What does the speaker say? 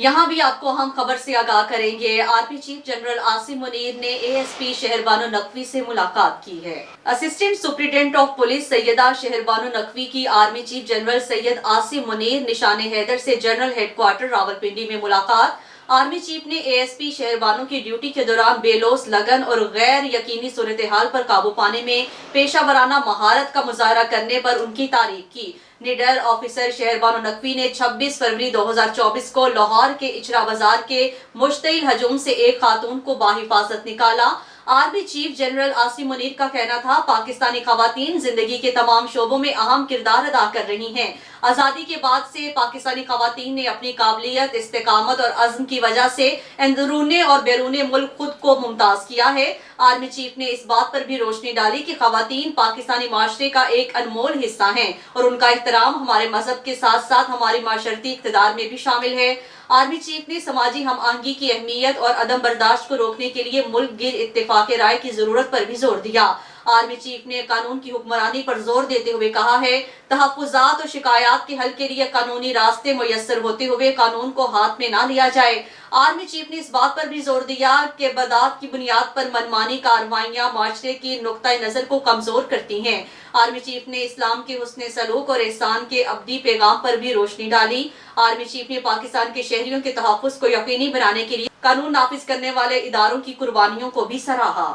یہاں بھی آپ کو ہم خبر سے آگاہ کریں گے۔ Army chief general Asim Munir نے اے ایس پی شہر بانو نقوی سے ملاقات کی ہے۔ اسسٹنٹ سپرنٹینڈنٹ آف پولیس سیدہ شہر بانو نقوی کی army chief general Syed Asim Munir نشان حیدر سے جنرل ہیڈ کوارٹر راولپنڈی میں ملاقات۔ آرمی چیف نے اے ایس پی شہر بانو کی ڈیوٹی کے دوران بے لوث لگن اور غیر یقینی صورتحال پر قابو پانے میں پیشہ ورانہ مہارت کا مظاہرہ کرنے پر ان کی تعریف کی۔ نڈر آفیسر شہر بانو نقوی نے 26 فروری 2024 کو لاہور کے اچرا بازار کے مشتعل ہجوم سے ایک خاتون کو بحفاظت نکالا۔ Army chief general Asim Munir کا کہنا تھا، پاکستانی خواتین زندگی کے تمام شعبوں میں اہم کردار ادا کر رہی ہیں۔ آزادی کے بعد سے پاکستانی خواتین نے اپنی قابلیت، استقامت اور عزم کی وجہ سے اندرون اور بیرون ملک خود کو ممتاز کیا ہے۔ آرمی چیف نے اس بات پر بھی روشنی ڈالی کہ خواتین پاکستانی معاشرے کا ایک انمول حصہ ہیں اور ان کا احترام ہمارے مذہب کے ساتھ ساتھ ہماری معاشرتی اقتدار میں بھی شامل ہے۔ آرمی چیف نے سماجی ہم آہنگی کی اہمیت اور عدم برداشت کو روکنے کے لیے ملک گیر اتفاق رائے کی ضرورت پر بھی زور دیا۔ آرمی چیف نے قانون کی حکمرانی پر زور دیتے ہوئے کہا ہے، تحفظات اور شکایات کے حل کے لیے قانونی راستے میسر ہوتے ہوئے قانون کو ہاتھ میں نہ لیا جائے۔ آرمی چیف نے اس بات پر بھی زور دیا کہ بدعت کی بنیاد پر منمانی کارروائیاں معاشرے کی نقطہ نظر کو کمزور کرتی ہیں۔ آرمی چیف نے اسلام کے حسن سلوک اور احسان کے ابدی پیغام پر بھی روشنی ڈالی۔ آرمی چیف نے پاکستان کے شہریوں کے تحفظ کو یقینی بنانے کے لیے قانون نافذ کرنے والے اداروں کی قربانیوں کو بھی سراہا۔